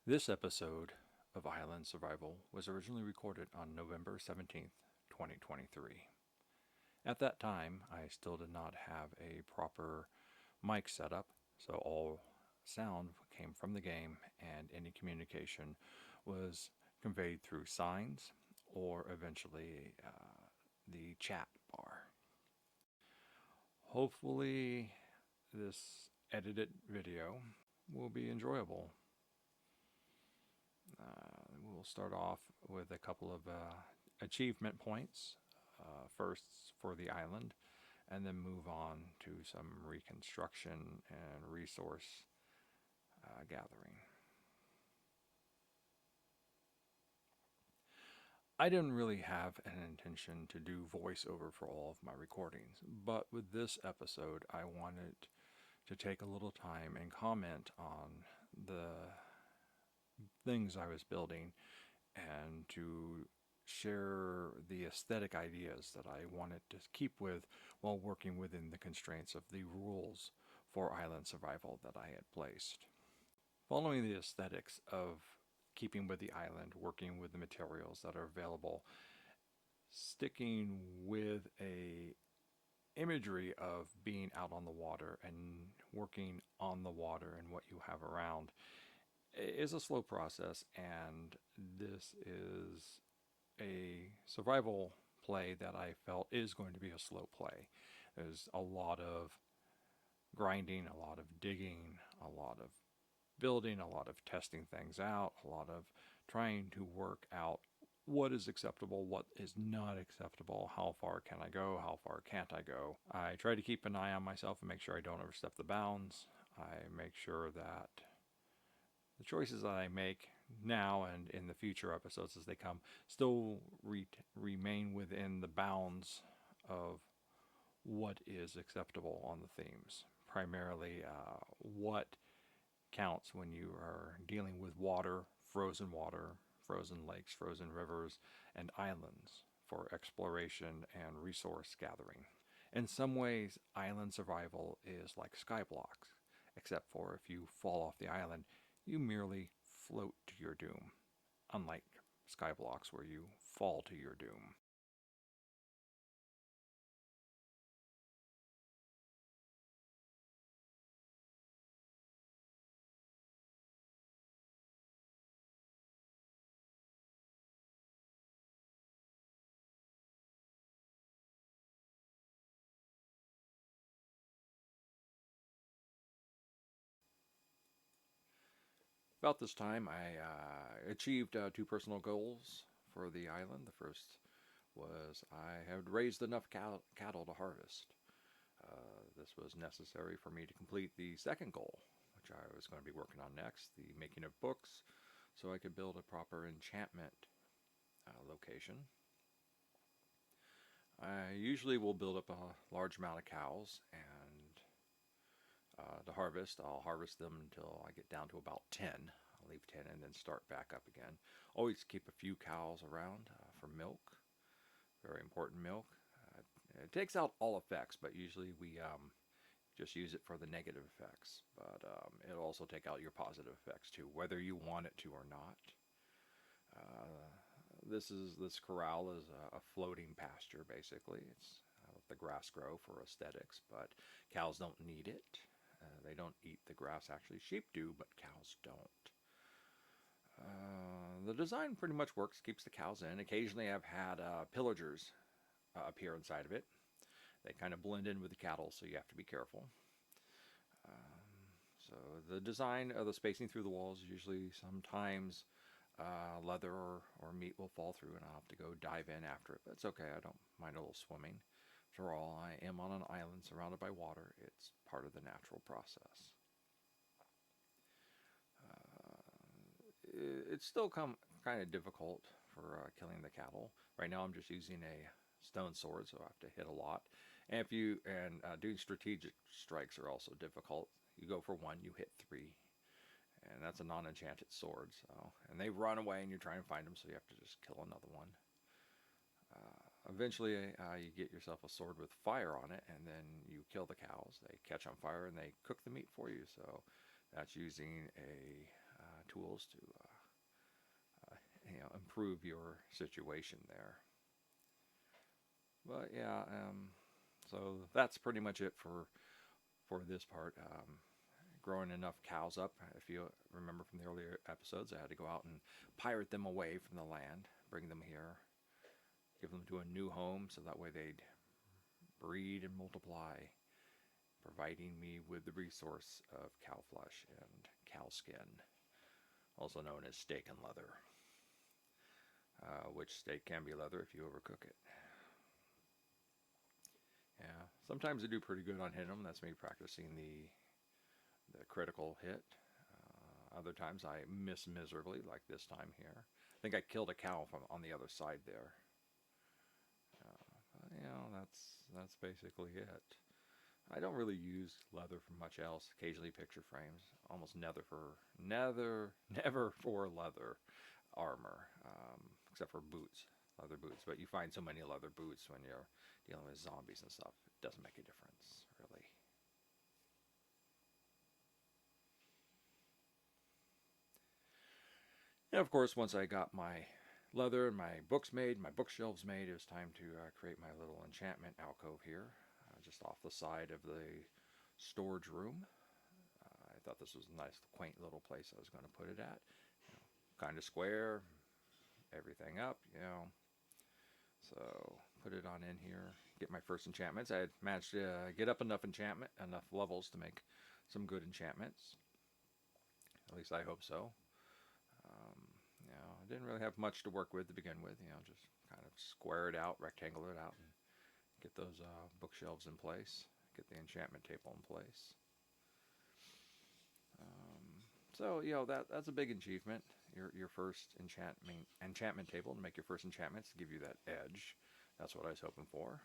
This episode of Island Survival was originally recorded on November 17th, 2023. At that time, I still did not have a proper mic setup, so all sound came from the game and any communication was conveyed through signs or eventually the chat bar. Hopefully, this edited video will be enjoyable. We'll start off with a couple of achievement points, firsts for the island, and then move on to some reconstruction and resource gathering. I didn't really have an intention to do voiceover for all of my recordings, but with this episode, I wanted to take a little time and comment on the things I was building and to share the aesthetic ideas that I wanted to keep with while working within the constraints of the rules for island survival that I had placed. Following the aesthetics of keeping with the island, working with the materials that are available, sticking with a imagery of being out on the water and working on the water and what you have around is a slow process, and this is a survival play that I felt is going to be a slow play. There's a lot of grinding, a lot of digging, a lot of building, a lot of testing things out, a lot of trying to work out what is acceptable, what is not acceptable, how far can I go, how far can't I go. I try to keep an eye on myself and make sure I don't overstep the bounds. I make sure that the choices that I make now and in the future episodes as they come still remain within the bounds of what is acceptable on the themes. Primarily, what counts when you are dealing with water, frozen lakes, frozen rivers, and islands for exploration and resource gathering. In some ways, island survival is like Skyblocks, except for if you fall off the island, you merely float to your doom, unlike Skyblocks where you fall to your doom. About this time, I achieved two personal goals for the island. The first was I had raised enough cattle to harvest. This was necessary for me to complete the second goal, which I was going to be working on next, the making of books, so I could build a proper enchantment location. I usually will build up a large amount of cows, and to harvest, I'll harvest them until I get down to about 10. I'll leave 10 and then start back up again. Always keep a few cows around for milk, very important milk. It takes out all effects, but usually we just use it for the negative effects. But it'll also take out your positive effects too, whether you want it to or not. This corral is a floating pasture basically. It's let the grass grow for aesthetics, but cows don't need it. They don't eat the grass. Actually, sheep do, but cows don't. The design pretty much works, keeps the cows in. Occasionally, I've had pillagers appear inside of it. They kind of blend in with the cattle, so you have to be careful. So the design of the spacing through the walls, usually sometimes leather or meat will fall through and I'll have to go dive in after it. But it's okay, I don't mind a little swimming. After all, I am on an island surrounded by water. It's part of the natural process. It's still kind of difficult for killing the cattle. Right now I'm just using a stone sword, so I have to hit a lot. And doing strategic strikes are also difficult. You go for one, you hit three, and that's a non-enchanted sword. And they run away, and you're trying to find them, so you have to just kill another one. Eventually, you get yourself a sword with fire on it, and then you kill the cows. They catch on fire, and they cook the meat for you. So that's using a tools to improve your situation there. But yeah, so that's pretty much it for this part. Growing enough cows up. If you remember from the earlier episodes, I had to go out and pirate them away from the land, bring them here, give them to a new home so that way they'd breed and multiply, providing me with the resource of cow flesh and cow skin, also known as steak and leather, which steak can be leather if you overcook it. Yeah, sometimes I do pretty good on hitting them. That's me practicing the critical hit. Other times I miss miserably, like this time here. I think I killed a cow from on the other side there. That's basically it. I don't really use leather for much else. Occasionally picture frames. Almost never for leather armor, except for boots, leather boots. But you find so many leather boots when you're dealing with zombies and stuff. It doesn't make a difference, really. And of course, once I got my leather and my books made, my bookshelves made, it was time to create my little enchantment alcove here, just off the side of the storage room. I thought this was a nice, quaint little place I was going to put it at. Kind of square, everything up, So put it on in here, get my first enchantments. I had managed to get up enough levels to make some good enchantments. At least I hope so. I didn't really have much to work with to begin with. Just kind of square it out, rectangle it out, and get those bookshelves in place. Get the enchantment table in place. So that's a big achievement. Your first enchantment table to make your first enchantments to give you that edge. That's what I was hoping for.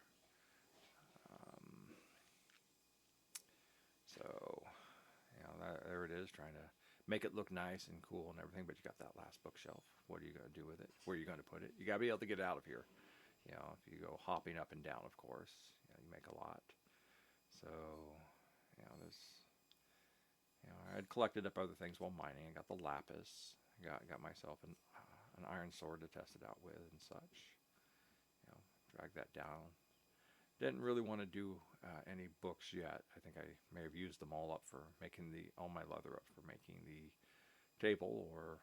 There it is, trying to make it look nice and cool and everything, but you got that last bookshelf. What are you going to do with it? Where are you going to put it? You got to be able to get out of here. If you go hopping up and down, of course, you make a lot. So, I'd collected up other things while mining. I got the lapis. Got myself an iron sword to test it out with and such. Drag that down. Didn't really want to do any books yet. I think I may have used them all up for making all my leather up for making the table or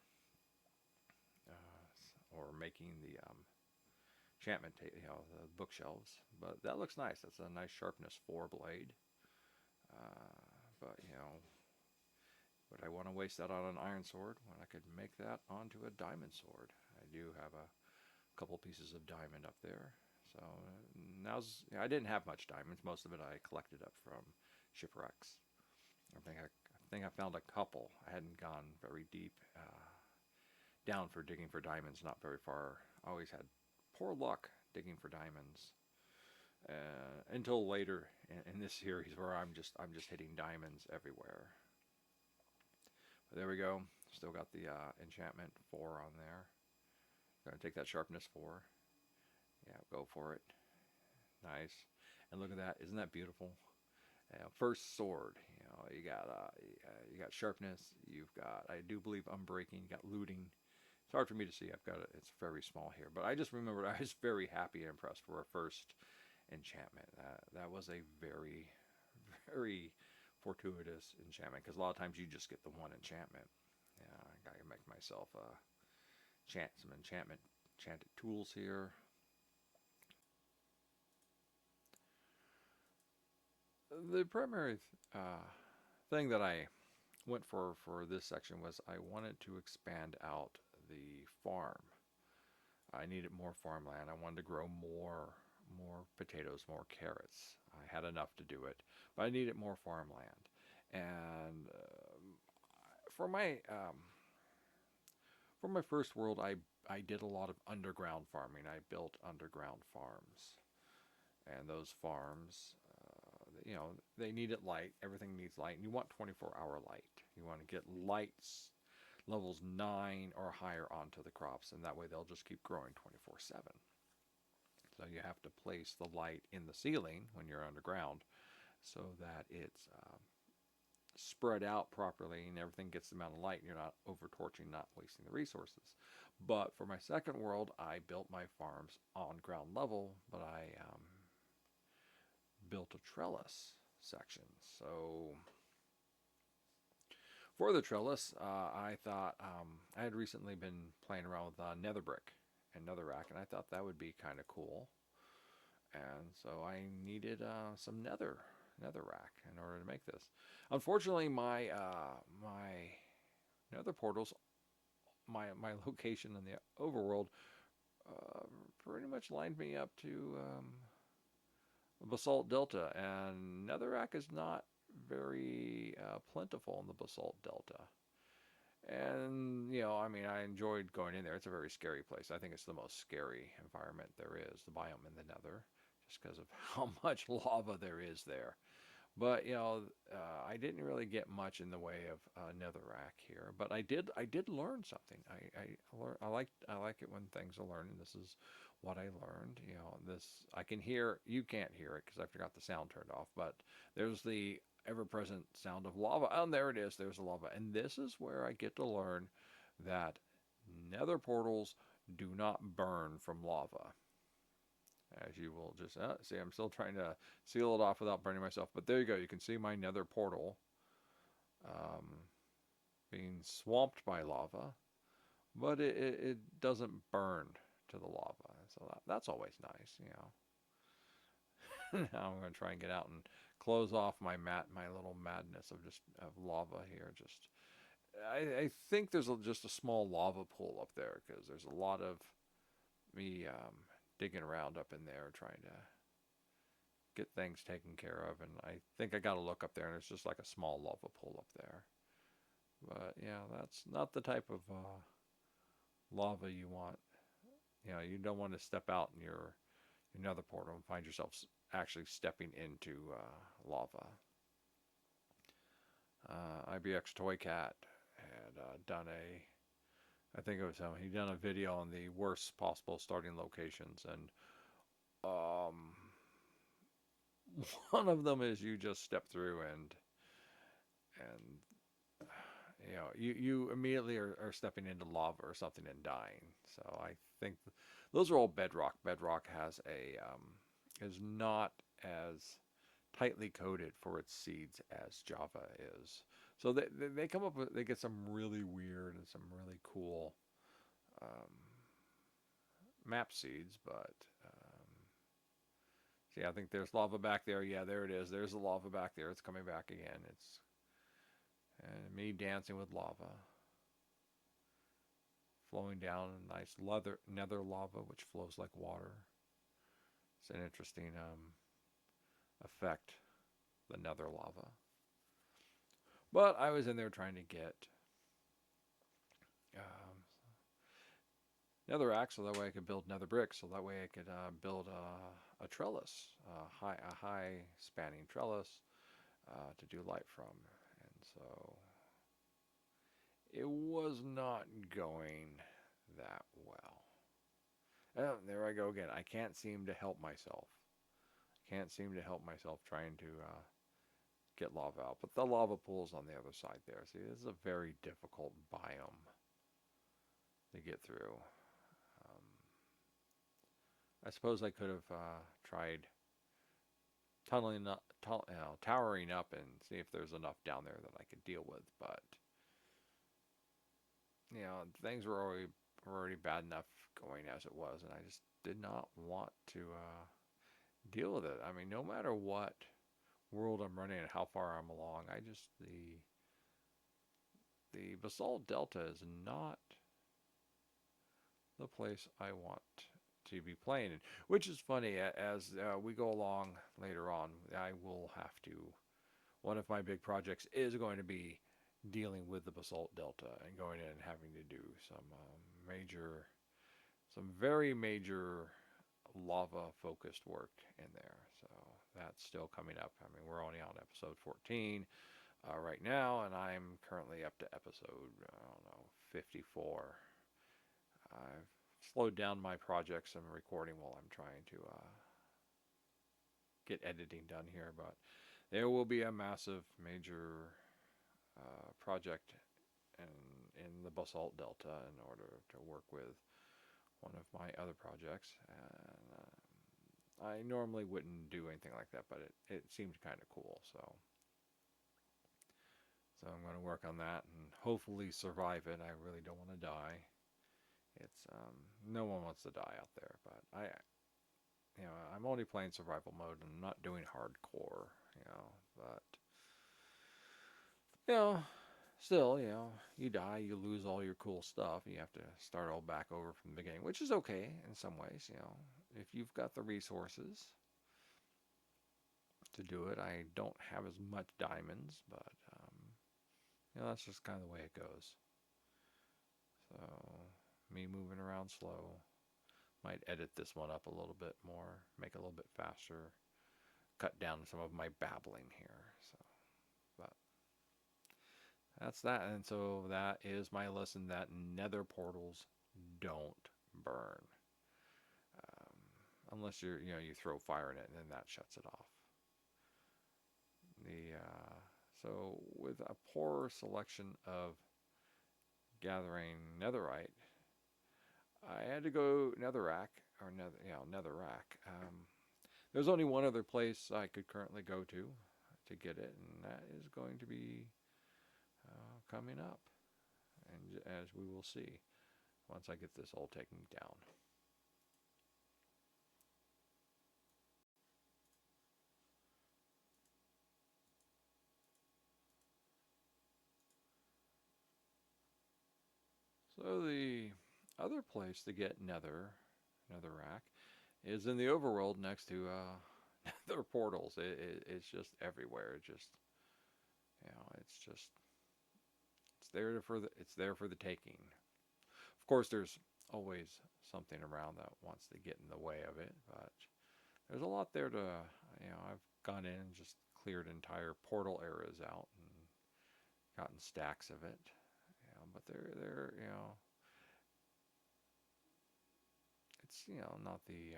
making the enchantment the bookshelves. But that looks nice. That's a nice sharpness 4 blade. But would I want to waste that on an iron sword when I could make that onto a diamond sword? I do have a couple pieces of diamond up there. So I didn't have much diamonds. Most of it I collected up from shipwrecks. I think I found a couple. I hadn't gone very deep down for digging for diamonds. Not very far. I always had poor luck digging for diamonds until later in this series where I'm just hitting diamonds everywhere. But there we go. Still got the enchantment 4 on there. Gonna take that sharpness 4. Yeah, go for it. Nice. And look at that. Isn't that beautiful? First sword. You got sharpness. You've got, I do believe, unbreaking. You got looting. It's hard for me to see. It's very small here. But I just remembered I was very happy and impressed for a first enchantment. That was a very, very fortuitous enchantment. Because a lot of times you just get the one enchantment. I got to make myself some enchanted tools here. The primary thing that I went for this section was I wanted to expand out the farm. I needed more farmland. I wanted to grow more potatoes, more carrots. I had enough to do it, but I needed more farmland. And for my first world, I did a lot of underground farming. I built underground farms, and those farms, they needed light. Everything needs light, and you want 24-hour light. You want to get lights levels 9 or higher onto the crops, and that way they'll just keep growing 24/7. So you have to place the light in the ceiling when you're underground, so that it's spread out properly and everything gets the amount of light and you're not over torching, not wasting the resources. But for my second world, I built my farms on ground level, but I built a trellis section. So for the trellis, I thought I had recently been playing around with nether brick and netherrack, and I thought that would be kind of cool. And so I needed some netherrack in order to make this. Unfortunately, my nether portals, my location in the overworld, pretty much lined me up to basalt delta, and netherrack is not very plentiful in the basalt delta. And, I mean, I enjoyed going in there. It's a very scary place. I think it's the most scary environment there is, the biome in the nether, just because of how much lava there is there. But, I didn't really get much in the way of netherrack here. But I did learn something. I like it when things are learned, and this is what I learned. I can hear, you can't hear it because I forgot the sound turned off, but there's the ever-present sound of lava. Oh, and there it is. There's the lava. And this is where I get to learn that nether portals do not burn from lava. As you will just see, I'm still trying to seal it off without burning myself. But there you go. You can see my nether portal um, being swamped by lava. But it doesn't burn to the lava. So that's always nice, Now I'm going to try and get out and close off my little madness of just of lava here. I think there's just a small lava pool up there because there's a lot of me digging around up in there trying to get things taken care of. And I think I got to look up there, and it's just like a small lava pool up there. But yeah, that's not the type of lava you want. You don't want to step out in your nether portal and find yourself actually stepping into lava. IBX Toy Cat had done I think it was him. He done a video on the worst possible starting locations, and one of them is you just step through and you immediately are stepping into lava or something and dying. So I think those are all bedrock. Bedrock is not as tightly coded for its seeds as Java is. So they come up with, they get some really weird and some really cool map seeds, but see, I think there's lava back there. Yeah, there it is. There's the lava back there. It's coming back again. It's me dancing with lava, flowing down nice nether lava, which flows like water. It's an interesting effect, the nether lava. But I was in there trying to get netherrack so that way I could build nether bricks, so that way I could build a trellis, a high spanning trellis to do light from. And so it was not going that well. Oh, there I go again. I can't seem to help myself. Can't seem to help myself trying to get lava out. But the lava pool's on the other side there. See, this is a very difficult biome to get through. I suppose I could have tried towering up and see if there's enough down there that I could deal with. But things were already bad enough going as it was, and I just did not want to deal with it. I mean, no matter what world I'm running and how far I'm along, the basalt delta is not the place I want to be playing in. Which is funny, as we go along later on, I will have to, one of my big projects is going to be dealing with the basalt delta and going in and having to do some very major lava focused work in there. So that's still coming up. I mean, we're only on episode 14 right now, and I'm currently up to episode, 54. I've slowed down my projects and recording while I'm trying to get editing done here, but there will be a massive, major project in the Basalt Delta in order to work with one of my other projects. And I normally wouldn't do anything like that, but it seemed kind of cool. So I'm going to work on that and hopefully survive it. I really don't want to die. It's no one wants to die out there, but I'm only playing survival mode and not doing hardcore, but you know, still, you die, you lose all your cool stuff. You have to start all back over from the beginning, which is okay in some ways, if you've got the resources to do it. I don't have as much diamonds, but that's just kind of the way it goes. So me moving around slow. Might edit this one up a little bit more, make it a little bit faster, cut down some of my babbling here. So, but that's that. And so that is my lesson that nether portals don't burn. Unless you throw fire in it and then that shuts it off. So with a poor selection of gathering netherite, I had to go netherrack. There's only one other place I could currently go to get it, and that is going to be coming up, and as we will see once I get this all taken down. So the other place to get netherrack is in the overworld next to nether portals. It's just everywhere. It's there for the taking. Of course, there's always something around that wants to get in the way of it, but there's a lot there to, I've gone in and just cleared entire portal areas out and gotten stacks of it. But they're it's not the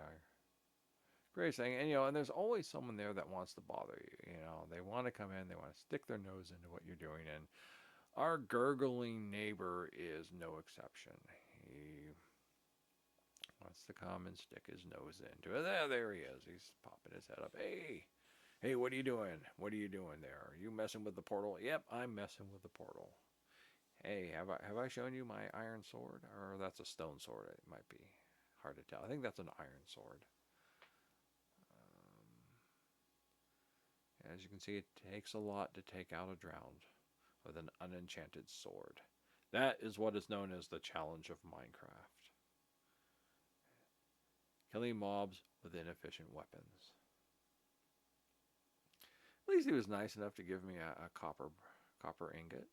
greatest thing, and there's always someone there that wants to bother you. They want to come in, they want to stick their nose into what you're doing, and our gurgling neighbor is no exception. He wants to come and stick his nose into it. There he is. He's popping his head up. Hey, what are you doing? What are you doing there? Are you messing with the portal? Yep, I'm messing with the portal. Hey, have I shown you my iron sword? Or that's a stone sword. It might be hard to tell. I think that's an iron sword. As you can see, it takes a lot to take out a drowned with an unenchanted sword. That is what is known as the challenge of Minecraft. Killing mobs with inefficient weapons. At least he was nice enough to give me a copper ingot.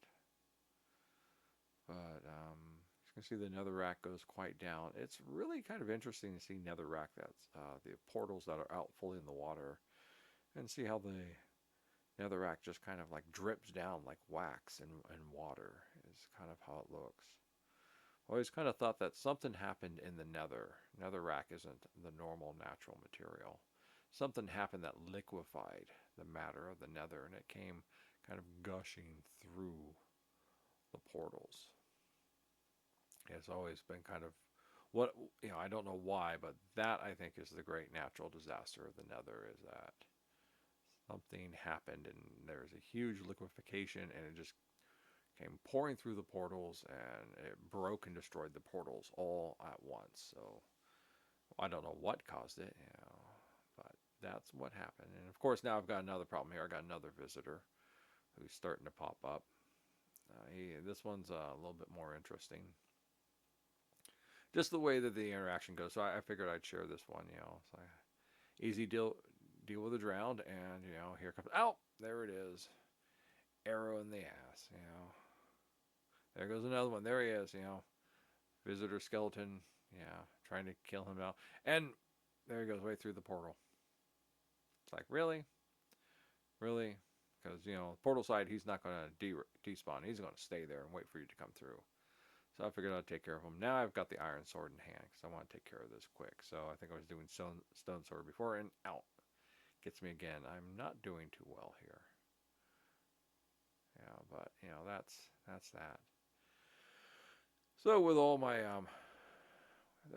But you can see the netherrack goes quite down. It's really kind of interesting to see netherrack, that's the portals that are out fully in the water, and see how the netherrack just kind of like drips down like wax in water is kind of how it looks. I always kind of thought that something happened in the nether. Netherrack isn't the normal natural material. Something happened that liquefied the matter of the nether, and it came kind of gushing through the portals. It's always been kind of I don't know why, but that I think is the great natural disaster of the nether, is that something happened and there's a huge liquefaction and it just came pouring through the portals and it broke and destroyed the portals all at once. So I don't know what caused it, but that's what happened. And of course now I've got another problem here. I got another visitor who's starting to pop up. This one's a little bit more interesting. Just the way that the interaction goes. So I figured I'd share this one, So easy deal with the drowned, and here comes, oh, there it is, arrow in the ass. There goes another one. There he is. Visitor skeleton. Trying to kill him out, and there he goes, way through the portal. It's like, really, because portal side, he's not going to despawn. He's going to stay there and wait for you to come through. So I figured I'd take care of him. Now I've got the iron sword in hand because I want to take care of this quick. So I think I was doing stone sword before, and out. Gets me again. I'm not doing too well here. But that's that. So with all my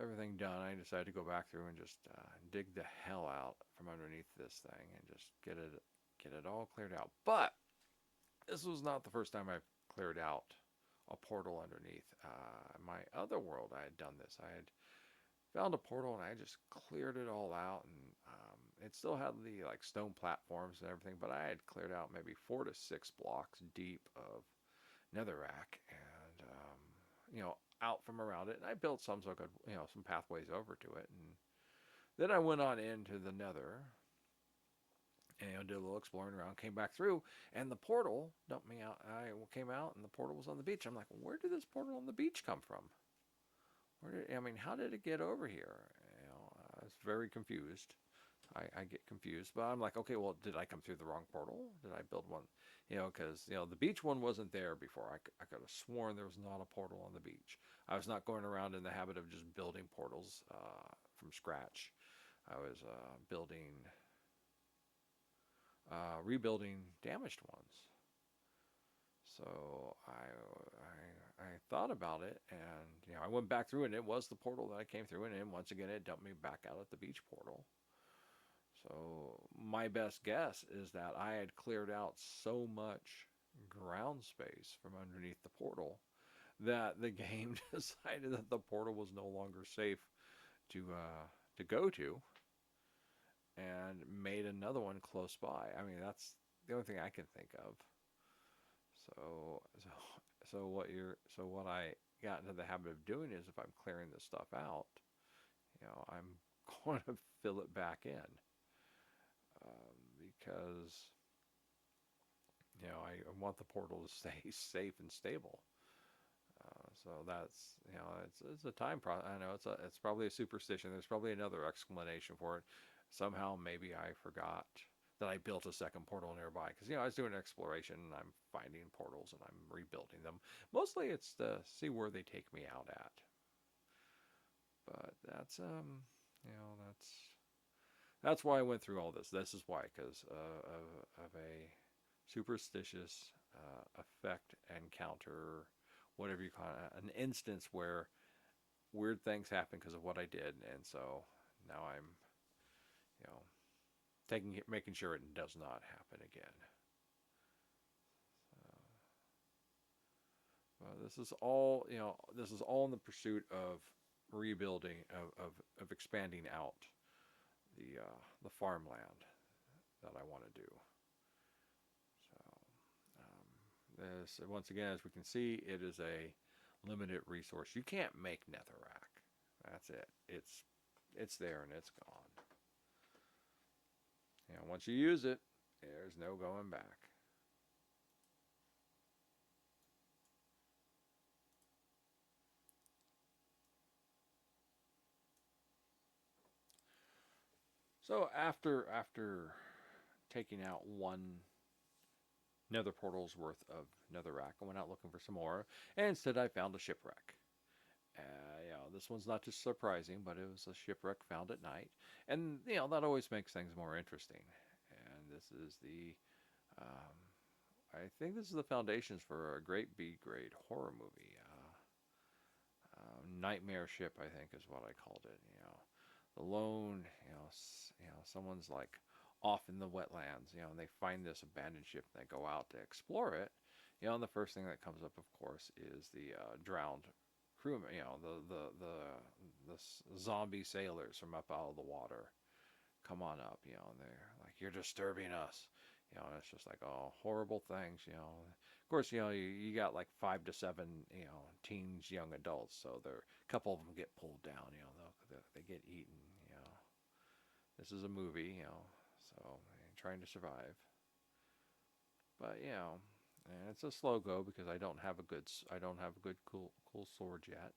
everything done, I decided to go back through and just dig the hell out from underneath this thing and just get it all cleared out. But this was not the first time I've cleared out a portal underneath. My other world, I had done this. I had found a portal and I just cleared it all out, and it still had the like stone platforms and everything, but I had cleared out maybe 4 to 6 blocks deep of netherrack, and out from around it, and I built some so I could some pathways over to it, and then I went on into the nether and did a little exploring around, came back through, and the portal dumped me out. I came out, and the portal was on the beach. I'm like, where did this portal on the beach come from? How did it get over here? I was very confused. I get confused, but I'm like, okay, well, did I come through the wrong portal? Did I build one? Because the beach one wasn't there before. I could have sworn there was not a portal on the beach. I was not going around in the habit of just building portals from scratch. I was rebuilding damaged ones. So I thought about it, and I went back through, and it was the portal that I came through, and then once again it dumped me back out at the beach portal. So my best guess is that I had cleared out so much ground space from underneath the portal that the game decided that the portal was no longer safe to go to, and made another one close by. That's the only thing I can think of. So what I got into the habit of doing is, if I'm clearing this stuff out, I'm going to fill it back in, because I want the portal to stay safe and stable. So that's it's a time process. I know it's probably a superstition. There's probably another explanation for it. Somehow maybe I forgot that I built a second portal nearby, because I was doing exploration and I'm finding portals and I'm rebuilding them. Mostly it's to see where they take me out at. But that's why I went through all this. This is why, because of a superstitious effect encounter, whatever you call it, an instance where weird things happen because of what I did, and so now I'm, making sure it does not happen again. This is all, this is all in the pursuit of rebuilding, of expanding out the farmland that I want to do. So this, once again, as we can see, it is a limited resource. You can't make netherrack. That's it. It's there and it's gone. Once you use it, there's no going back. So after taking out one nether portal's worth of netherrack, I went out looking for some more, and instead I found a shipwreck. This one's not just surprising, but it was a shipwreck found at night, and that always makes things more interesting. And this is I think this is the foundations for a great B-grade horror movie. Nightmare Ship, I think, is what I called it. The lone, someone's like off in the wetlands, and they find this abandoned ship and they go out to explore it. And the first thing that comes up, of course, is the drowned crewmen. The zombie sailors from up out of the water come on up. And they're like, "You're disturbing us." And it's just like, oh, horrible things. Of course, you got like 5 to 7, teens, young adults. So a couple of them get pulled down. They get eaten. This is a movie. So trying to survive. But and it's a slow go because I don't have a good cool sword yet.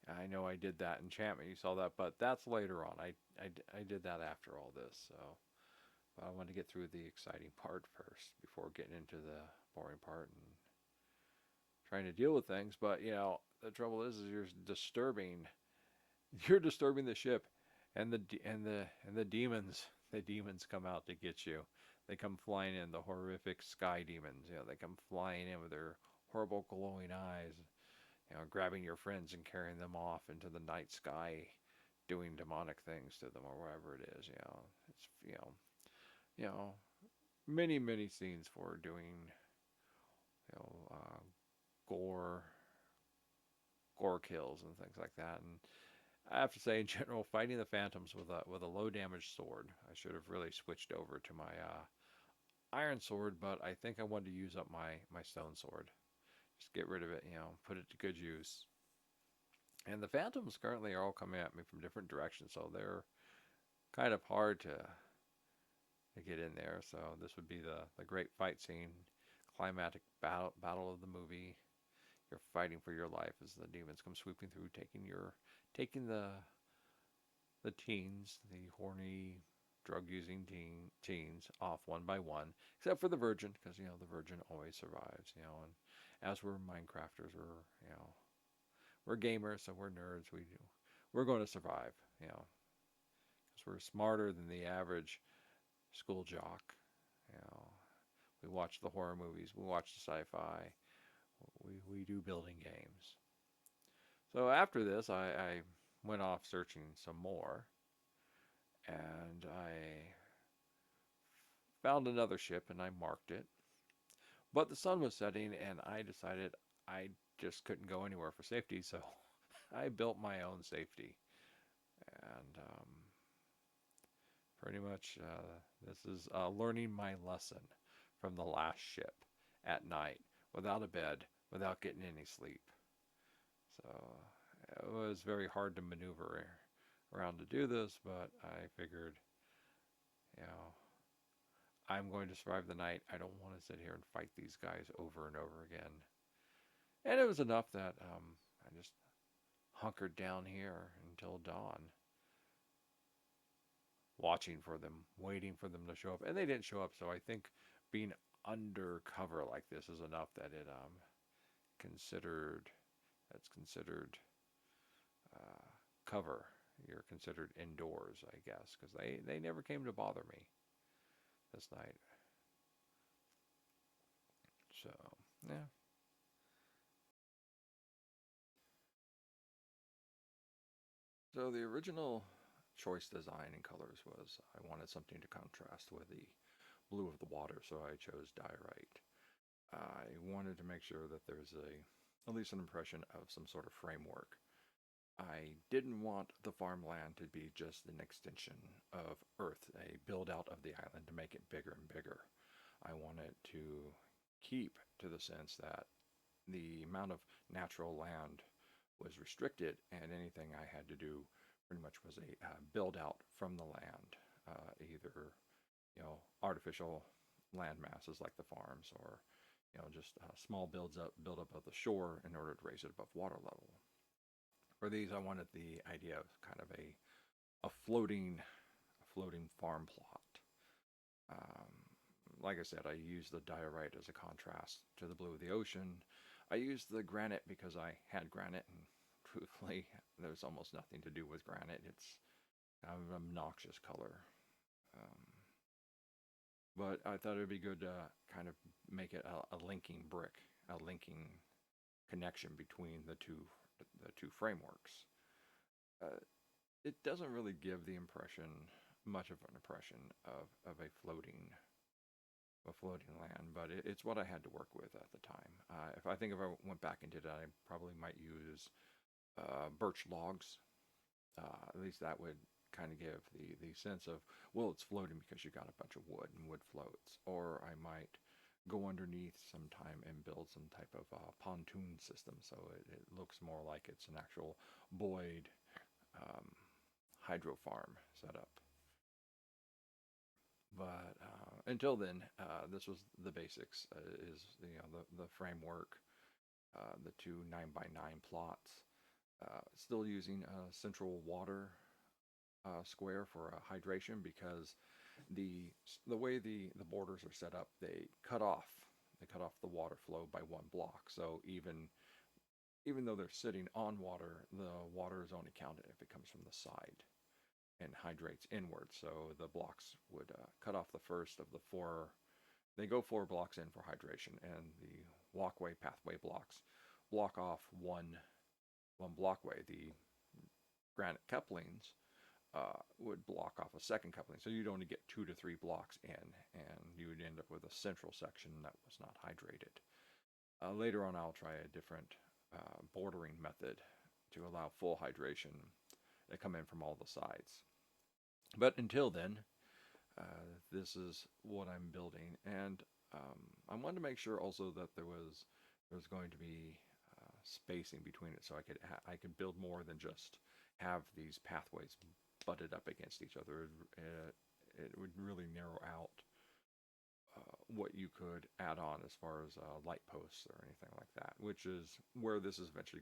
I know I did that enchantment. You saw that, but that's later on. I did that after all this. So, but I want to get through the exciting part first before getting into the boring part and trying to deal with things. But the trouble is you're disturbing the ship, and the demons come out to get you. They come flying in, the horrific sky demons. They come flying in with their horrible glowing eyes, grabbing your friends and carrying them off into the night sky, doing demonic things to them or whatever it is. It's you know, many many scenes for doing you know uh, gore kills and things like that. And I have to say, in general, fighting the phantoms with a low damage sword, I should have really switched over to my iron sword, but I think I wanted to use up my stone sword. Just get rid of it, put it to good use. And the phantoms currently are all coming at me from different directions, so they're kind of hard to get in there. So this would be the great fight scene, climatic battle of the movie. You're fighting for your life as the demons come sweeping through, taking the teens, the horny drug using teens off one by one, except for the virgin, because the virgin always survives. And as we're Minecrafters, we're gamers, so we're nerds. We're going to survive. Because we're smarter than the average school jock. You know, we watch the horror movies, we watch the sci-fi, we do building games. So after this, I went off searching some more, and I found another ship and I marked it. But the sun was setting, and I decided I just couldn't go anywhere for safety, so I built my own safety. And pretty much this is learning my lesson from the last ship at night without a bed, without getting any sleep. So it was very hard to maneuver around to do this, but I figured, you know, I'm going to survive the night. I don't want to sit here and fight these guys over and over again. And it was enough that I just hunkered down here until dawn, watching for them, waiting for them to show up. And they didn't show up, so I think being undercover like this is enough that it considered that's considered uh, cover. You're considered indoors, I guess, because they never came to bother me this night. So yeah. So the original choice design and colors was I wanted something to contrast with the blue of the water, so I chose diorite. I wanted to make sure that there's at least an impression of some sort of framework. I didn't want the farmland to be just an extension of Earth, a build out of the island to make it bigger and bigger. I wanted to keep to the sense that the amount of natural land was restricted, and anything I had to do pretty much was a build out from the land, either artificial land masses like the farms, or just small build up of the shore in order to raise it above water level. For these, I wanted the idea of kind of a floating farm plot. Um, like I said, I used the diorite as a contrast to the blue of the ocean. I used the granite because I had granite, and truthfully, there's almost nothing to do with granite. It's kind of an obnoxious color. Um, but I thought it would be good to kind of make it a linking brick, a linking connection between the two frameworks. Uh, it doesn't really give the impression, much of an impression of a floating land, but it's what I had to work with at the time. If I went back and did it, I probably might use birch logs. At least that would kind of give the sense of, well, it's floating because you got a bunch of wood and wood floats. Or I might go underneath sometime and build some type of pontoon system so it looks more like it's an actual buoyed um, hydro farm setup. But until then, this was the basics. Is the framework, the two 9x9 plots. Still using a central water square for hydration, because the way the borders are set up, they cut off the water flow by one block. So even though they're sitting on water, the water is only counted if it comes from the side. and hydrates inward. So the blocks would cut off the first of the four. They go 4 blocks in for hydration, and the walkway pathway blocks block off one blockway. The granite couplings would block off a second coupling, so you'd only get 2 to 3 blocks in, and you would end up with a central section that was not hydrated. Later on, I'll try a different bordering method to allow full hydration to come in from all the sides. But until then, this is what I'm building, and I wanted to make sure also that there was going to be spacing between it, so I could build more than just have these pathways butted up against each other. It would really narrow out what you could add on as far as light posts or anything like that, which is where this is eventually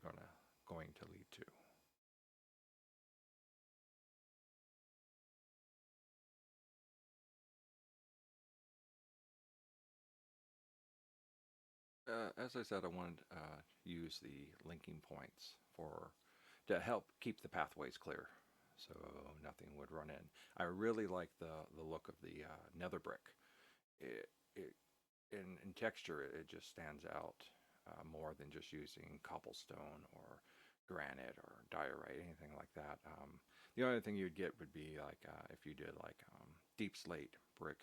going to lead to. As I said, I wanted to use the linking points to help keep the pathways clear, so nothing would run in. I really like the look of the nether brick. It in texture, it just stands out more than just using cobblestone or granite or diorite, anything like that. The only thing you'd get would be like if you did like deep slate brick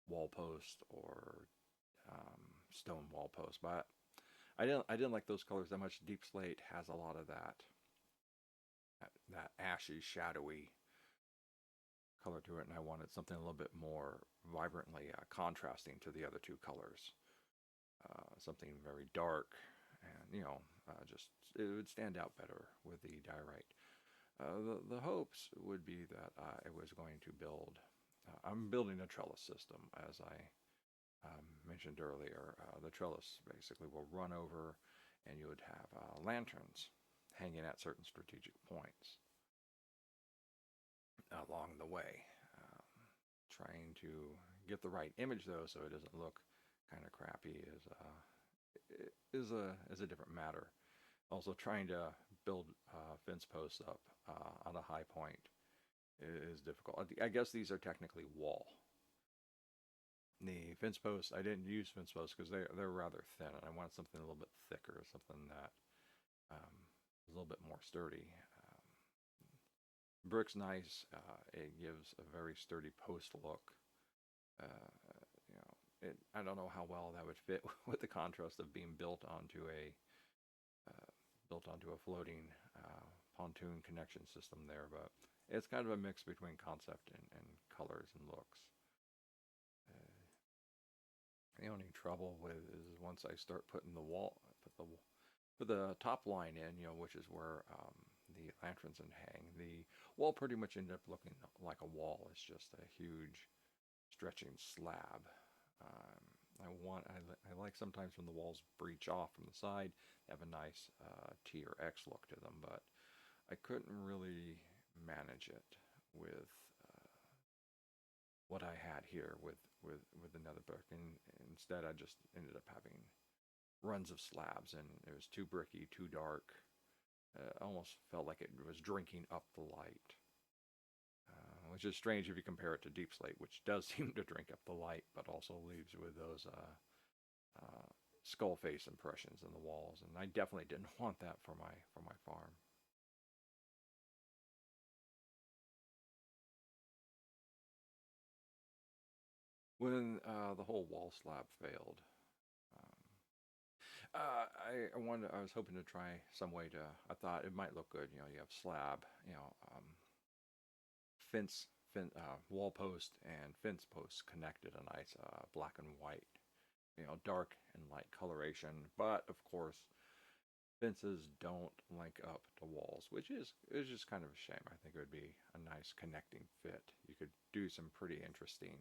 wall post or stone wall post, but I didn't like those colors that much. Deep slate has a lot of that ashy, shadowy color to it, and I wanted something a little bit more vibrantly contrasting to the other two colors. Something very dark, and just it would stand out better with the diorite. The hopes would be that I was going to build. I'm building a trellis system, as I mentioned earlier. The trellis basically will run over, and you would have lanterns hanging at certain strategic points along the way. Trying to get the right image though, so it doesn't look kind of crappy, is a different matter. Also, trying to build fence posts up on a high point is difficult. I guess these are technically wall. The fence posts, I didn't use fence posts because they're rather thin, and I wanted something a little bit thicker, something that is a little bit more sturdy. Brick's nice. It gives a very sturdy post look. I don't know how well that would fit with the contrast of being built onto a floating pontoon connection system there, but it's kind of a mix between concept and colors and looks. The only trouble with is once I start putting put the top line in, which is where the lanterns and hang, the wall pretty much ended up looking like a wall. It's just a huge stretching slab. I like sometimes when the walls breach off from the side, they have a nice T or X look to them, but I couldn't really manage it with what I had here with another brick, and instead I just ended up having runs of slabs, and it was too bricky, too dark. Almost felt like it was drinking up the light, which is strange if you compare it to deep slate, which does seem to drink up the light, but also leaves with those skull face impressions in the walls, and I definitely didn't want that for my farm. When the whole wall slab failed, I was hoping to try some way to. I thought it might look good. You have slab, wall post and fence posts connected, a nice black and white, dark and light coloration. But of course, fences don't link up to walls, which is just kind of a shame. I think it would be a nice connecting fit. You could do some pretty interesting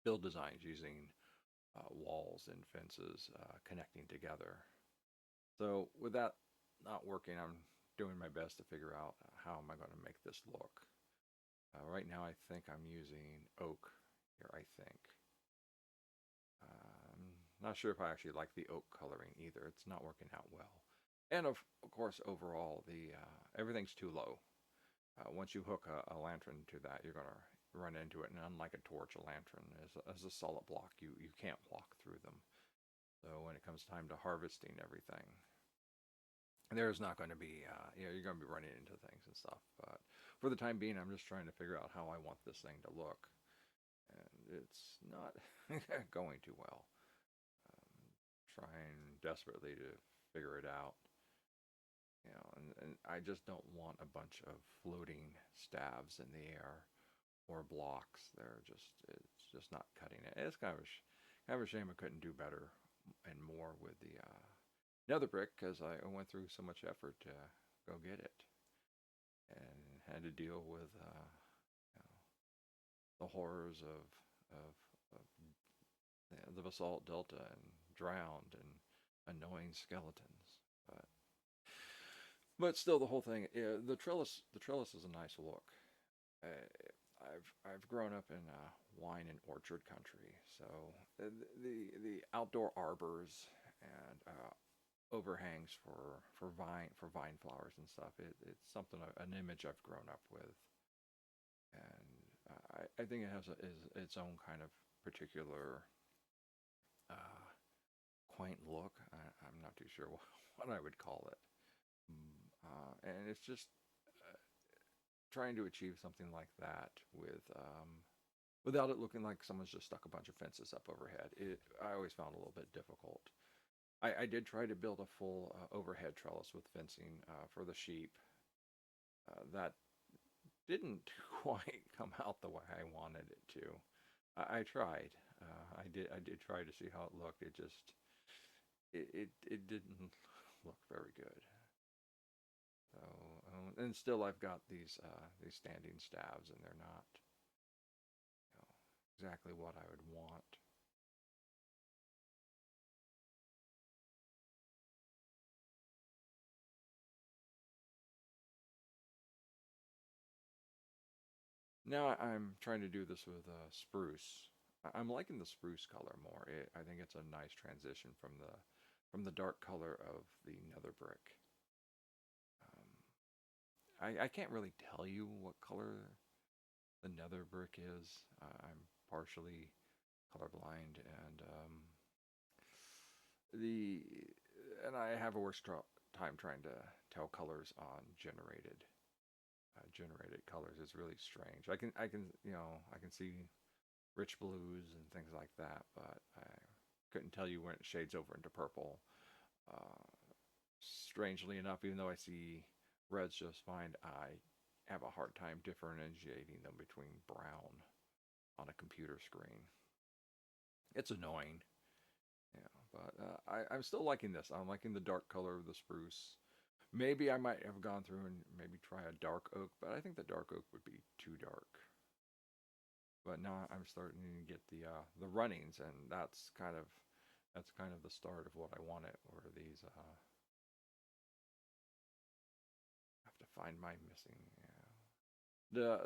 build designs using walls and fences connecting together. So with that not working, I'm doing my best to figure out how am I going to make this look. Right now I think I'm using oak here, I think. Not sure if I actually like the oak coloring either. It's not working out well. And of course, overall, the everything's too low. once you hook a lantern to that, you're going to run into it. And unlike a torch, a lantern is a solid block. You can't walk through them. So when it comes time to harvesting everything, there's not going to be, you're going to be running into things and stuff. But for the time being, I'm just trying to figure out how I want this thing to look. And it's not going too well. Trying desperately to figure it out. And I just don't want a bunch of floating stabs in the air or blocks. It's just not cutting it. It's kind of a shame I couldn't do better and more with the nether brick, because I went through so much effort to go get it and had to deal with the horrors of the basalt delta and drowned and annoying skeletons. But still, the whole thing, the trellis is a nice look. I've grown up in wine and orchard country, so the outdoor arbors and overhangs for vine flowers and stuff. It's something, an image I've grown up with, and I think it has its own kind of particular quaint look. I'm not too sure what I would call it. And it's just trying to achieve something like that without it looking like someone's just stuck a bunch of fences up overhead. I always found a little bit difficult. I did try to build a full overhead trellis with fencing for the sheep. That didn't quite come out the way I wanted it to. I tried. I did try to see how it looked. It didn't look very good. So, and still I've got these standing stabs, and they're not, exactly what I would want. Now I'm trying to do this with spruce. I'm liking the spruce color more. I think it's a nice transition from the dark color of the nether brick. I can't really tell you what color the nether brick is. I'm partially colorblind, and I have a worse time trying to tell colors on generated colors. Is really strange. I can see rich blues and things like that, but I couldn't tell you when it shades over into purple. Strangely enough, even though I see reds just fine, I have a hard time differentiating them between brown on a computer screen. It's annoying. Yeah, but I'm still liking this. I'm liking the dark color of the spruce. Maybe I might have gone through and maybe try a dark oak, but I think the dark oak would be too dark. But now I'm starting to get the runnings, and that's kind of the start of what I wanted. Or these have to find my missing. The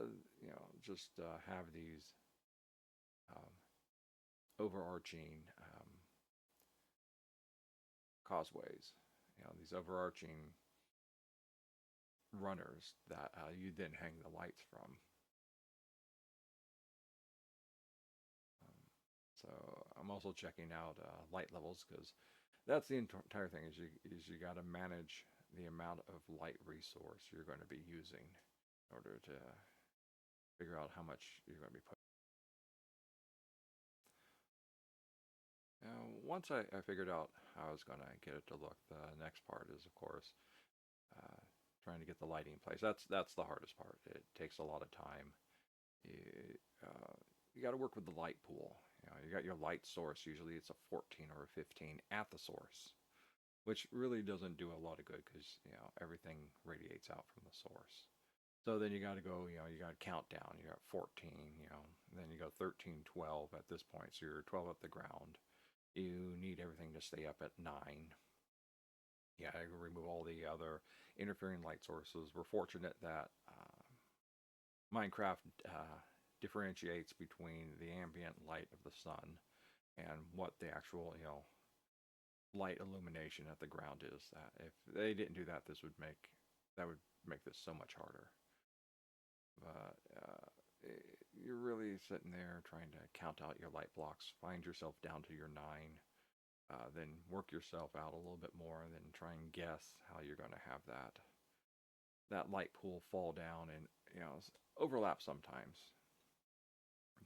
just have these um, overarching causeways. These overarching runners that you then hang the lights from. So I'm also checking out light levels, because that's the entire thing. Is you got to manage the amount of light resource you're going to be using in order to figure out how much you're going to be putting. Once I figured out how I was going to get it to look, the next part is, of course, uh, trying to get the lighting in place. That's the hardest part. It takes a lot of time. You got to work with the light pool. You got your light source. Usually it's a 14 or a 15 at the source, which really doesn't do a lot of good, because everything radiates out from the source. So then you got to go, you got to count down. You got 14, then you go 13, 12 at this point. So you're 12 at the ground. You need everything to stay up at 9. Yeah, I remove all the other interfering light sources. We're fortunate that Minecraft differentiates between the ambient light of the sun and what the actual, light illumination at the ground is. That if they didn't do that, that would make this so much harder. But you're really sitting there trying to count out your light blocks, find yourself down to your 9, then work yourself out a little bit more, and then try and guess how you're going to have that light pool fall down and overlap sometimes.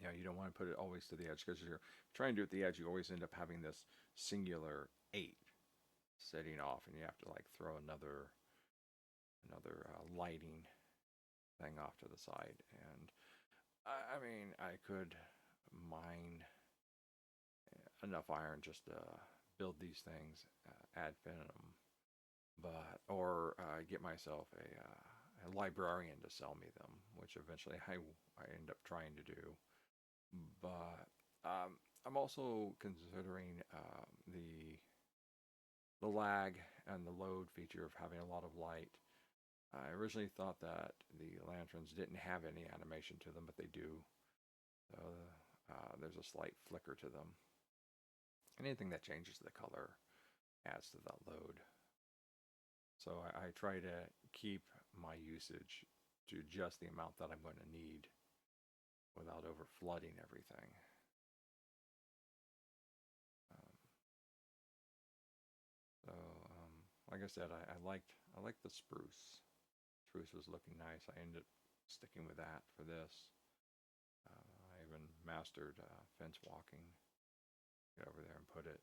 You don't want to put it always to the edge, because you're trying to do it at the edge, you always end up having this singular 8 setting off, and you have to like throw another lighting thing off to the side. And I mean, I could mine enough iron just to build these things ad infinitum, but or get myself a librarian to sell me them, which eventually I end up trying to do. But I'm also considering the lag and the load feature of having a lot of light. I originally thought that the lanterns didn't have any animation to them, but they do. So there's a slight flicker to them. Anything that changes the color adds to that load. So I try to keep my usage to just the amount that I'm going to need without over flooding everything. Like I said, I liked the spruce. Spruce was looking nice. I ended up sticking with that for this. I even mastered fence walking. Get over there and put it.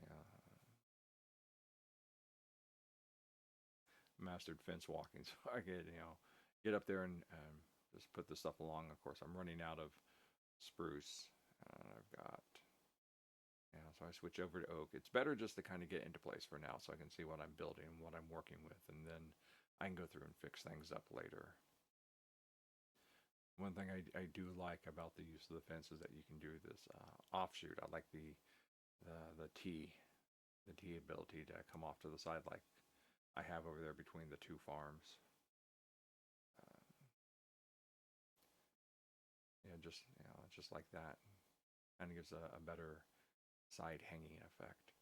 Yeah, mastered fence walking, so I could get up there and just put the stuff along. Of course, I'm running out of spruce, and I've got so I switch over to oak. It's better just to kind of get into place for now, so I can see what I'm building, what I'm working with, and then I can go through and fix things up later. One thing I do like about the use of the fence is that you can do this offshoot. I like the T ability to come off to the side like I have over there between the two farms. Just like that, kind of gives a better side hanging effect.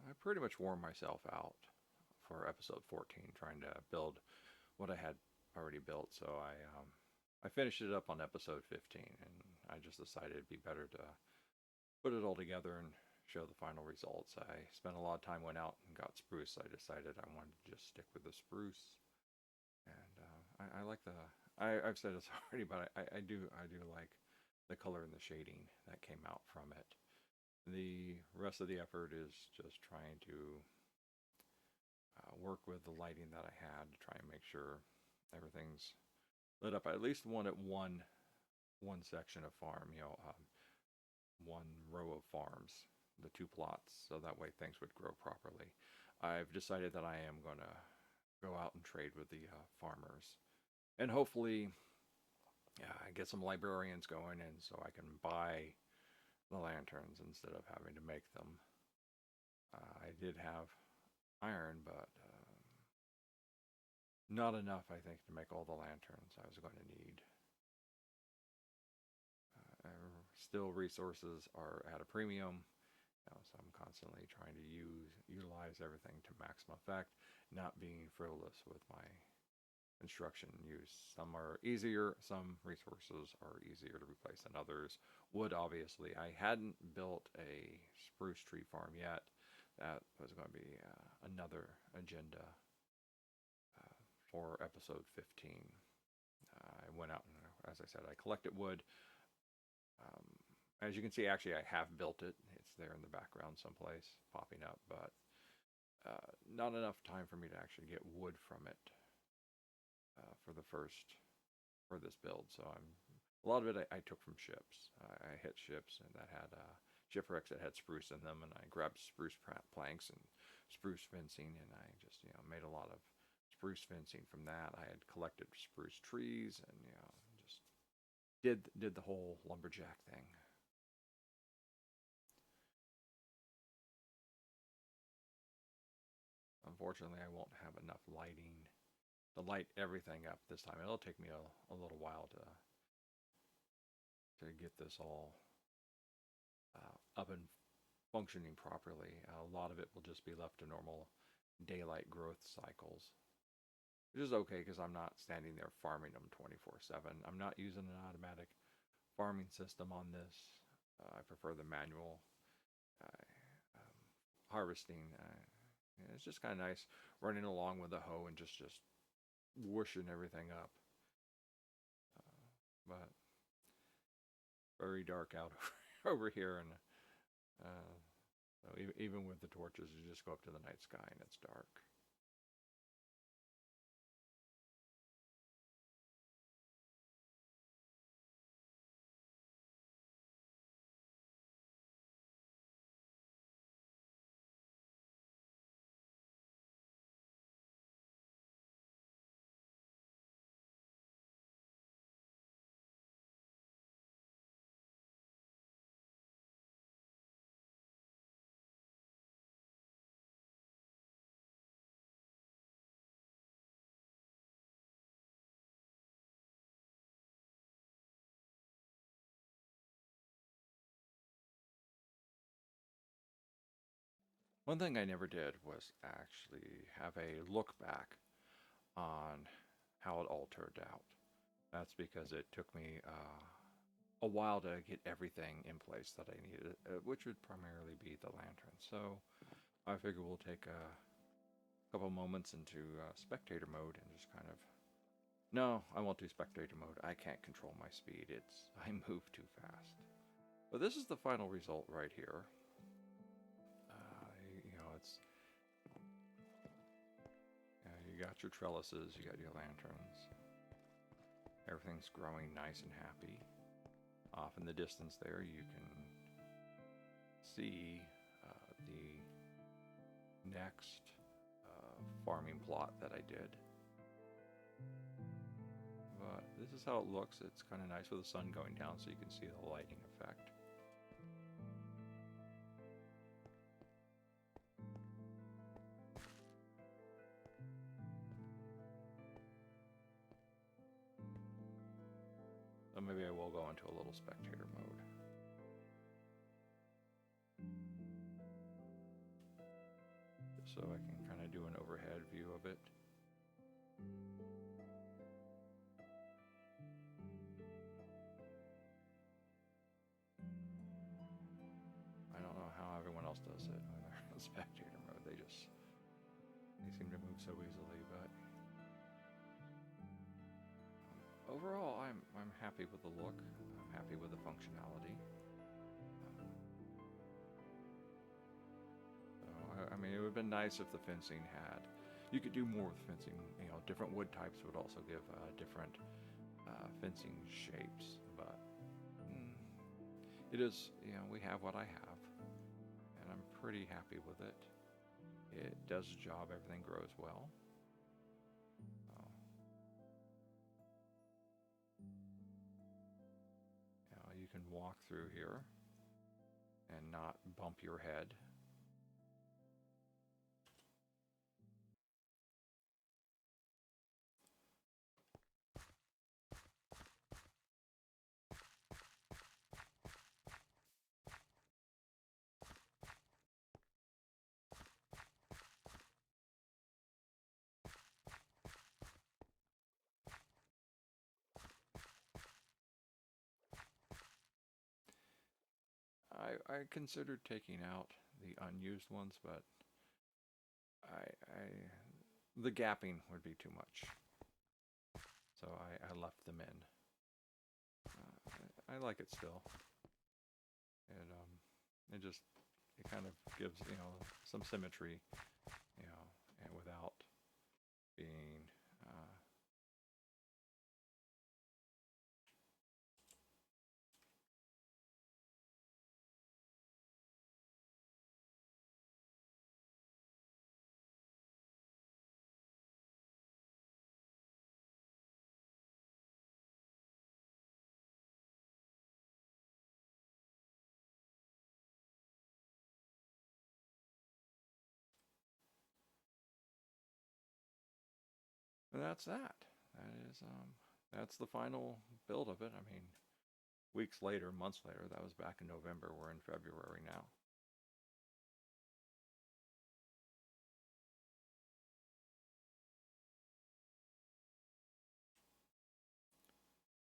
I pretty much wore myself out for episode 14 trying to build what I had already built. So I finished it up on episode 15, and I just decided it'd be better to put it all together and show the final results. I spent a lot of time, went out and got spruce. I decided I wanted to just stick with the spruce, and I like the. I've said this already, but I do like the color and the shading that came out from it. The rest of the effort is just trying to work with the lighting that I had to try and make sure everything's lit up. I at least wanted one section of farm, one row of farms, the 2 plots, so that way things would grow properly. I've decided that I am going to go out and trade with the farmers, and hopefully get some librarians going, and so I can buy the lanterns instead of having to make them. I did have iron, but not enough, I think, to make all the lanterns I was going to need. Still, resources are at a premium, so I'm constantly trying to utilize everything to maximum effect, not being frivolous with my construction use. Some are easier, some resources are easier to replace than others. Wood, obviously, I hadn't built a spruce tree farm yet. That was going to be another agenda for episode 15. I went out and, as I said, I collected wood. As you can see, actually, I have built it. It's there in the background someplace, popping up, but not enough time for me to actually get wood from it for this build. So a lot of it I took from ships. I hit ships and that had shipwrecks that had spruce in them, and I grabbed spruce planks and spruce fencing, and I just made a lot of spruce fencing from that. I had collected spruce trees and just did the whole lumberjack thing. Unfortunately, I won't have enough lighting to light everything up this time. It'll take me a little while to get this all up and functioning properly. A lot of it will just be left to normal daylight growth cycles, which is okay because I'm not standing there farming them 24/7. I'm not using an automatic farming system on this. I prefer the manual harvesting. It's just kind of nice running along with a hoe and just whooshing everything up. But very dark out over here, and so even with the torches, you just go up to the night sky and it's dark. One thing I never did was actually have a look back on how it all turned out. That's because it took me a while to get everything in place that I needed, which would primarily be the lantern. So I figure we'll take a couple moments into spectator mode and just kind of... No, I won't do spectator mode. I can't control my speed. I move too fast. But this is the final result right here. It's... you got your trellises, you got your lanterns. Everything's growing nice and happy. Off in the distance there, you can see the next farming plot that I did. But this is how it looks. It's kind of nice with the sun going down so you can see the lighting effect. So maybe I will go into a little spectator mode. Just so I can kind of do an overhead view of it. I don't know how everyone else does it when they're in spectator mode. They seem to move so easily, but overall, I'm happy with the look. I'm happy with the functionality. I mean, it would have been nice if the fencing had... You could do more with fencing. Different wood types would also give different fencing shapes. But it is, we have what I have, and I'm pretty happy with it. It does the job. Everything grows well. You can walk through here and not bump your head. I considered taking out the unused ones, but the gapping would be too much, so I left them in. I like it still, and it kind of gives some symmetry, and without being that's that. That's the final build of it. I mean, weeks later, months later, that was back in November. We're in February now.